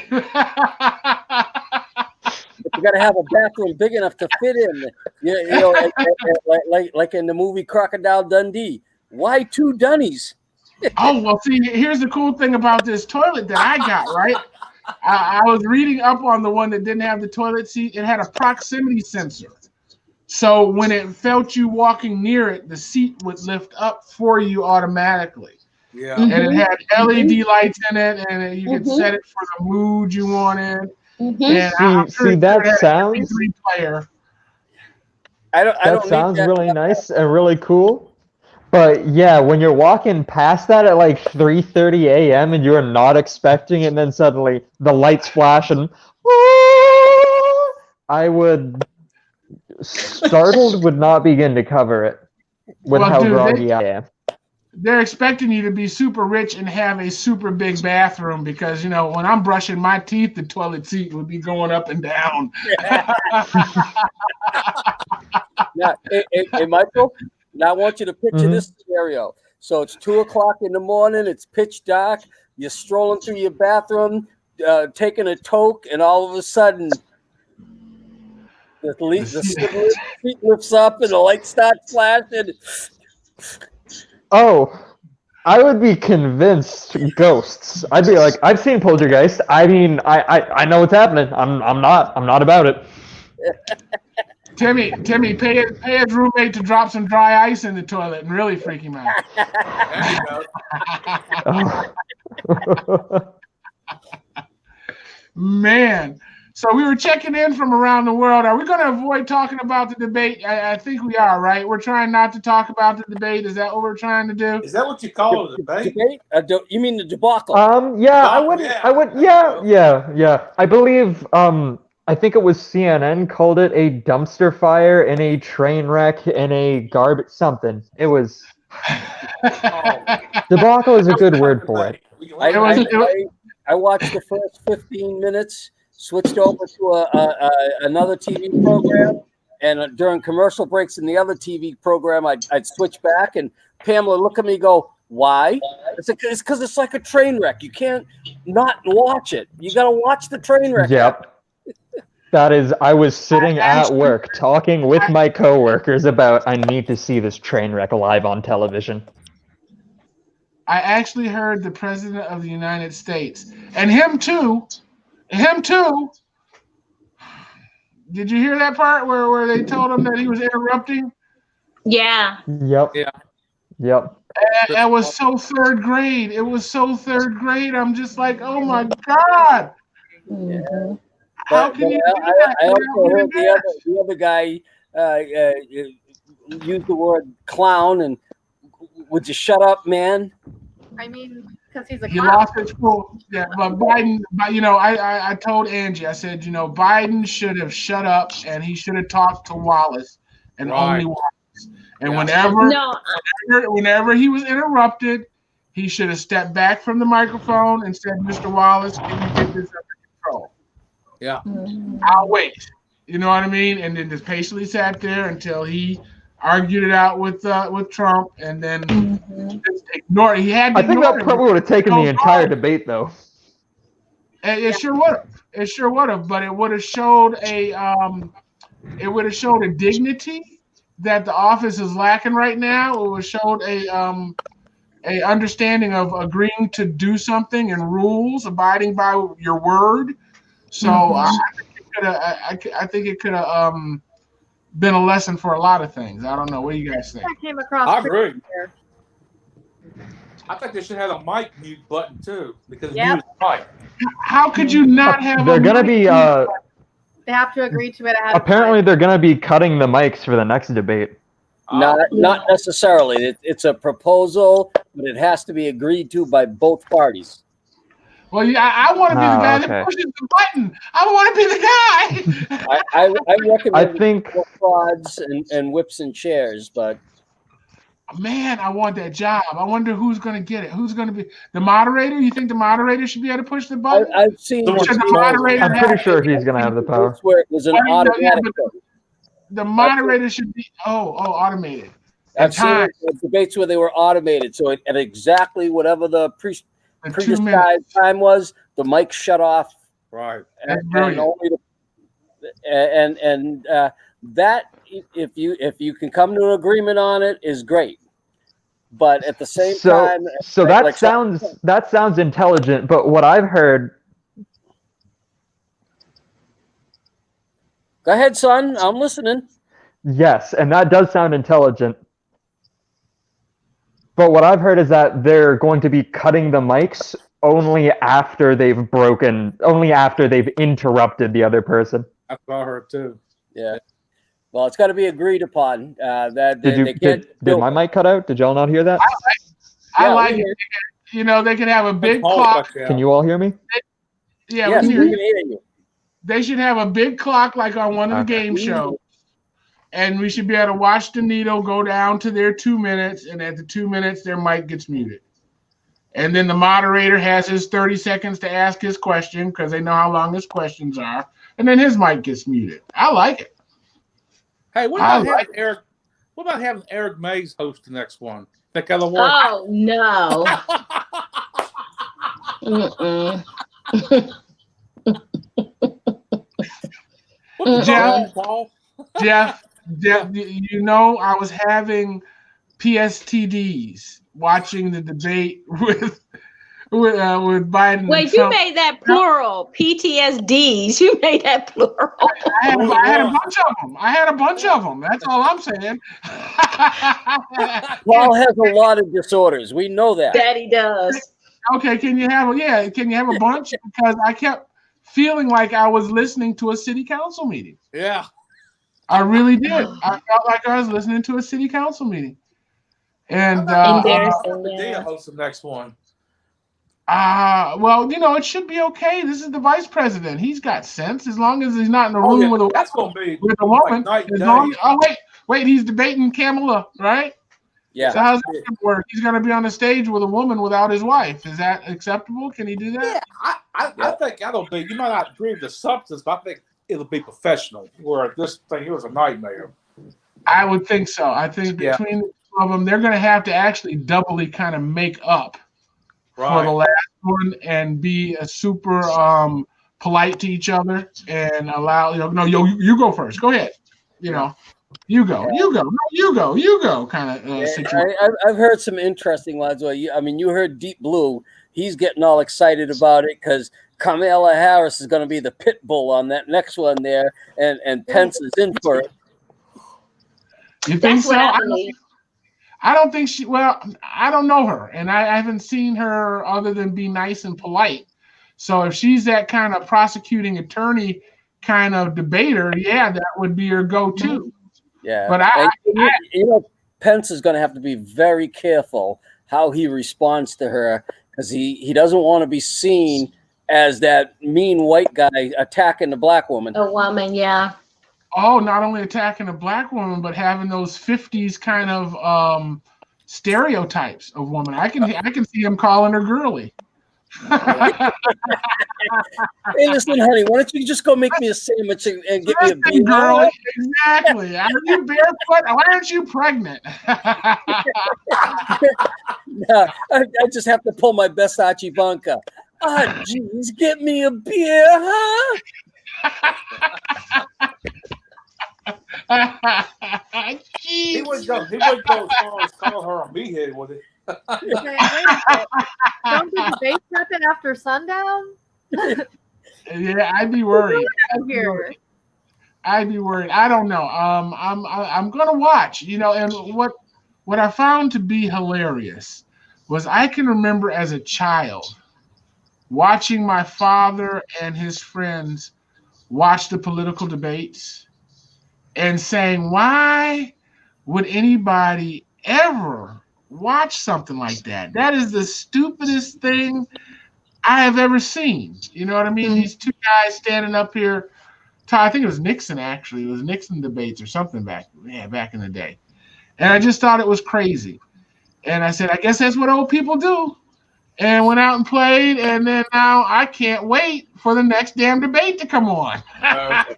You got to have a bathroom big enough to fit in. Like in the movie Crocodile Dundee. Why two Dunnies? Oh, well, see, here's the cool thing about this toilet that I got, right? I was reading up on the one that didn't have the toilet seat. It had a proximity sensor. So when it felt you walking near it, the seat would lift up for you automatically. Yeah. And it had LED lights in it, and you could set it for the mood you wanted. And See, that sounds. Player. That sounds really nice and really cool. But yeah, when you're walking past that at like 3:30 a.m. and you're not expecting it, and then suddenly the lights flash and I would startled would not begin to cover it with how groggy I am. They're expecting you to be super rich and have a super big bathroom because when I'm brushing my teeth, the toilet seat would be going up and down. Now, hey, Michael. Now I want you to picture this scenario. So it's 2:00 in the morning. It's pitch dark. You're strolling through your bathroom, taking a toke, and all of a sudden, the seat lifts up and the lights start flashing. Oh, I would be convinced ghosts. I'd be like, I've seen poltergeist. I mean, I know what's happening. I'm not about it. Timmy, pay his roommate to drop some dry ice in the toilet and really freak him out. There you go. Man. So we were checking in from around the world. Are we going to avoid talking about the debate? I think we are, right? We're trying not to talk about the debate. Is that what we're trying to do? Is that what you call a debate? You mean the debacle? Yeah, I would. Yeah. I believe. I think it was CNN called it a dumpster fire and a train wreck and a garbage something. It was. Debacle is a good word for it. I watched the first 15 minutes. Switched over to another TV program, and during commercial breaks in the other TV program, I'd switch back, and Pamela would look at me and go, "Why?" It's because it's like a train wreck. You can't not watch it. You got to watch the train wreck. Yep. That is, I was sitting at work talking with my coworkers about I need to see this train wreck live on television. I actually heard the President of the United States, and him too. Did you hear that part where they told him that he was interrupting? Yeah. Yep. That was so third grade. It was so third grade. I'm just like, oh my God. Mm-hmm. How can you do that? I also heard the other guy use the word clown, and would you shut up, man? I mean, because he's a He clown. lost his cool. Yeah, but Biden, I told Angie, I said, Biden should have shut up and he should have talked to Wallace and only Wallace. And Yeah. whenever he was interrupted, he should have stepped back from the microphone and said, "Mr. Wallace, can you get this under control? Yeah. I'll wait." You know what I mean? And then just patiently sat there until he argued it out with Trump, and then just ignored. He had to I think ignore that him. probably would have taken the entire debate, though. It sure would have. It sure would have. But it would have showed a dignity that the office is lacking right now. It would have showed a understanding of agreeing to do something and rules, abiding by your word. So I think it could have been a lesson for a lot of things. I don't know. What do you guys think? That came across. I agree. Clear. I think they should have a mic mute button too, because Yep. mute is mic. How could you not have? They're gonna be. They have to agree to it ahead Apparently, of time. they're gonna be cutting the mics for the next debate. Not necessarily. It's a proposal, but it has to be agreed to by both parties. Well, yeah, I want to be the guy okay. that pushes the button. I want to be the guy. I recommend I think prods and whips and chairs, but Man, I want that job. I wonder who's going to get it. Who's going to be the moderator? You think the moderator should be able to push the button? I've seen. Should the moderator I'm pretty sure he's gonna have the power. Where it was an automatic. The moderator should be automated. I've seen debates where they were automated, so at exactly whatever the prescribed time was, the mic shut off. Right. And that if you can come to an agreement on it is great, but at the same time, so that sounds intelligent. But what I've heard. Go ahead, son. I'm listening. Yes, and that does sound intelligent. But what I've heard is that they're going to be cutting the mics only after they've interrupted the other person. That's what I heard too. Yeah. Well, it's got to be agreed upon. Did my mic cut out? Did y'all not hear that? I like it. You know, they could have a big clock. Can you all hear me? Yeah, yes, we we can can hear you. They should have a big clock like on one of the game shows. And we should be able to watch the needle go down to their 2 minutes. And at the 2 minutes, their mic gets muted. And then the moderator has his 30 seconds to ask his question because they know how long his questions are. And then his mic gets muted. I like it. Hey, what about having Eric Mays host the next one? Think that'll work? Oh, no. Jeff, you know, I was having PSTDs watching the debate with Biden. Wait, you made that plural. PTSDs. You made that plural. I had a bunch of them. That's all I'm saying. Paul has a lot of disorders. We know that. That he does. Okay, can you have a bunch? Because I kept feeling like I was listening to a city council meeting. Yeah. I really did. I felt like I was listening to a city council meeting. And Dia host the next one. Well, you know, it should be okay. This is the vice president. He's got sense as long as he's not in the room with a woman. Wait, he's debating Kamala, right? Yeah. So how's that going to work? He's going to be on the stage with a woman without his wife. Is that acceptable? Can he do that? Yeah, I think that'll be. You might not agree with the substance, but I think it'll be professional. Where this thing, it was a nightmare. I would think so. I think between the two of them, they're going to have to actually doubly kind of make up for the last one and be a super polite to each other and allow you go first. Go ahead. You know, you go, kind of situation. I've heard some interesting ones. You heard Deep Blue. He's getting all excited about it because Kamala Harris is going to be the pit bull on that next one there, and Pence is in for it. You think so? I don't think she. Well, I don't know her, and I haven't seen her other than be nice and polite. So if she's that kind of prosecuting attorney kind of debater, yeah, that would be her go-to. Yeah, but Pence is going to have to be very careful how he responds to her because he doesn't want to be seen as that mean white guy attacking the black woman. A woman, yeah. Oh, not only attacking a black woman, but having those 50s kind of stereotypes of woman. I can see him calling her girly. Hey, listen, honey, why don't you just go make me a sandwich and get me a beer? Girly, exactly. Are you barefoot? Why aren't you pregnant? No, I just have to pull my best Archibonka. Ah, jeez, get me a beer, huh? He Jeez. wouldn't go as far as call her a meathead, would he? Wait a minute. Don't the debates happen after sundown? Yeah, I'd be worried. Here. I'd be worried. I don't know. I'm gonna watch. And what I found to be hilarious was I can remember as a child watching my father and his friends watch the political debates and saying, why would anybody ever watch something like that? That is the stupidest thing I have ever seen. You know what I mean? These two guys standing up here. I think it was Nixon, actually. It was Nixon debates or something back in the day. And I just thought it was crazy. And I said, I guess that's what old people do. And went out and played. And then now I can't wait for the next damn debate to come on. I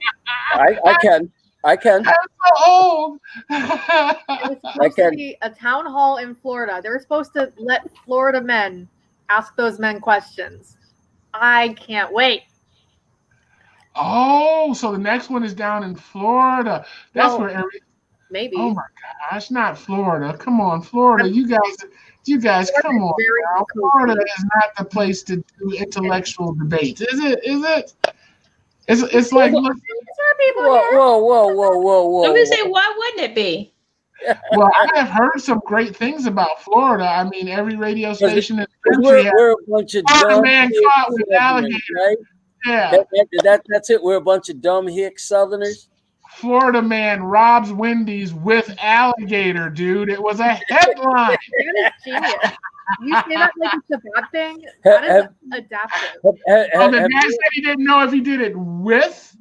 can. I'm so old. It was supposed to be a town hall in Florida. They were supposed to let Florida men ask those men questions. I can't wait. Oh, so the next one is down in Florida. That's where maybe. Oh my gosh, not Florida. Come on, Florida. You guys, come on. Now. Florida is not the place to do intellectual debates. Is it? It's like look. Whoa. I'm gonna say, why wouldn't it be? Well, I have heard some great things about Florida. I mean, every radio station in the country we're a bunch of dumb man caught with alligators, right? Yeah. That's it. We're a bunch of dumb hick Southerners. Florida man robs Wendy's with alligator, dude. It was a headline. That is genius. You say that like it's a bad thing. That is adaptive. The man said he didn't know if he did it with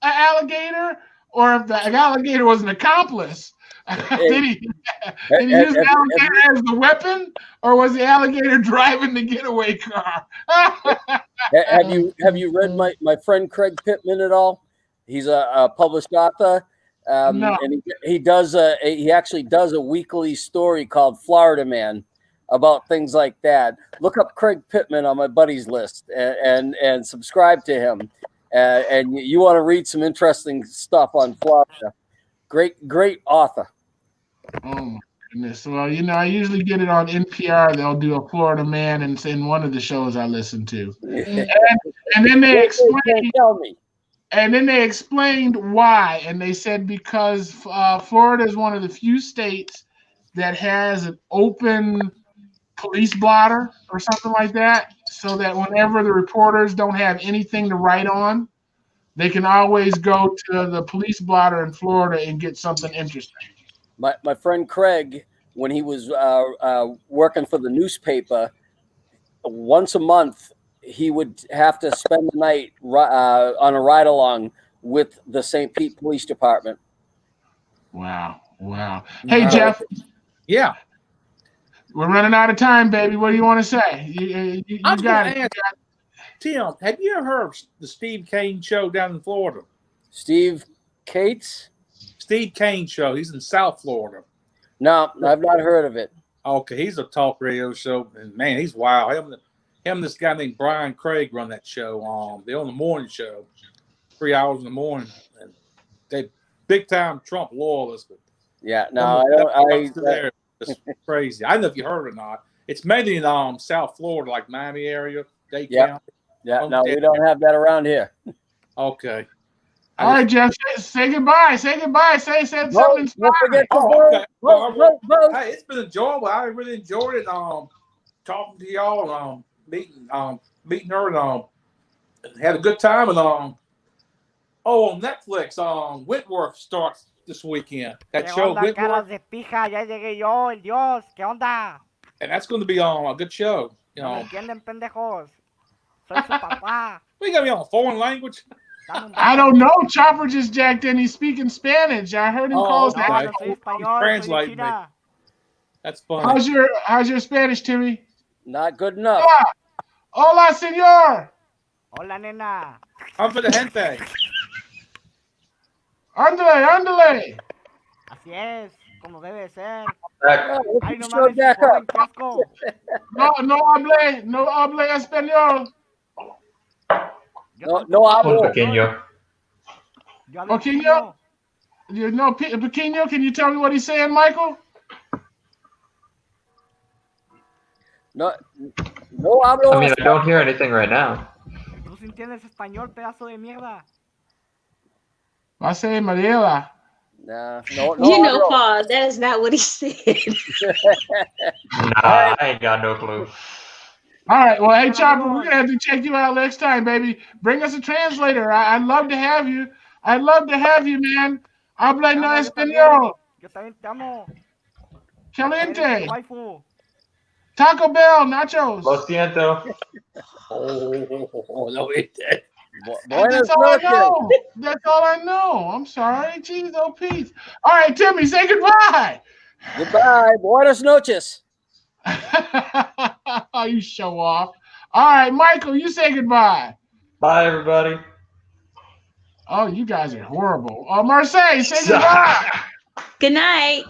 an alligator or if the alligator was an accomplice. Did he use the alligator as the weapon, or was the alligator driving the getaway car? Have you read my friend Craig Pittman at all? He's a published author, No. and he actually does a weekly story called Florida Man about things like that. Look up Craig Pittman on my buddies list and subscribe to him. And you want to read some interesting stuff on Florida. Great author. Oh my goodness. Well, I usually get it on NPR. They'll do a Florida man in one of the shows I listen to. And then they explain. Tell me. And then they explained why. And they said because Florida is one of the few states that has an open police blotter or something like that, so that whenever the reporters don't have anything to write on, they can always go to the police blotter in Florida and get something interesting. My friend Craig, when he was working for the newspaper, once a month, he would have to spend the night on a ride along with the St. Pete Police Department. Wow. Hey, Jeff. Yeah. We're running out of time, baby. What do you want to say? You got it. Tim, have you ever heard of the Steve Kane show down in Florida? Steve Cates? Steve Kane show. He's in South Florida. No, I've not heard of it. Okay, he's a talk radio show, and man, he's wild. Him and this guy named Brian Craig run that show. They're on the morning show, 3 hours in the morning, and they big time Trump loyalists. But yeah, no, it's crazy. I don't know if you heard it or not. It's mainly in South Florida, like Miami area, Dade County. Yeah, no, we don't have that around here. Okay. All right, Jeff, say goodbye. Say goodbye. Say something inspiring. Okay. Hey, it's been enjoyable. I really enjoyed it. Talking to y'all, meeting her, and had a good time. And on Netflix, Whitworth starts this weekend. That show, Whitworth. Ya llegué yo, el Dios. ¿Qué onda? And that's going to be a good show. No me entienden, pendejos. Soy su papá. We got to be on a foreign language. I don't know. Chopper just jacked in. He's speaking Spanish. I heard him call us No, that. no soy español, soy de Translate me. China. That's funny. How's your Spanish, Timmy? Not good enough. Hola, señor. Hola, nena. I'm for the gente. Ándale. Así es, como debe ser. Oh, Ay, no show mames, back joven, up. qué asco. No hable español. No hablo. Pequeño. Yo hablo Pequeño? chino. You know, Pequeño, can you tell me what he's saying, Michael? No hablo. I mean, I don't hear anything right now. Tú sí entiendes español, pedazo de mierda. I say Mariela. No You know, hablo. pause. That is not what he said. Nah, I ain't got no clue. All right. Well, hey, Chopper, we're going to have to check you out next time, baby. Bring us a translator. I'd love to have you. I'd love to have you, man. Habla no español. Yo también te amo. Caliente. Eres mi waifu. Taco Bell, nachos. Lo siento. Oh, no, wait. That's all I know. That's all I know. I'm sorry. Jeez, oh, Pete. All right, Timmy, say goodbye. Goodbye. Buenas noches. You show off. All right, Michael, you say goodbye. Bye, everybody. Oh, you guys are horrible. Marseille, say goodbye. Good night.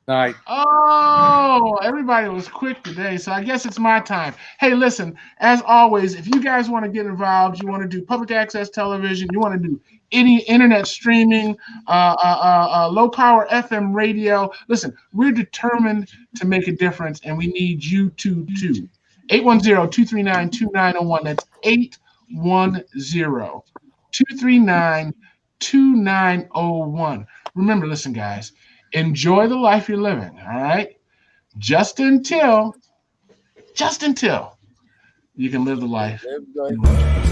Night. Oh, everybody was quick today, so I guess it's my time. Hey, listen, as always, if you guys want to get involved, you want to do public access television, you want to do any internet streaming, low power FM radio, listen, we're determined to make a difference, and we need you to too. 810-239-2901. That's 810-239-2901. Remember, listen, guys. Enjoy the life you're living, all right? Just until you can live the life. Live good.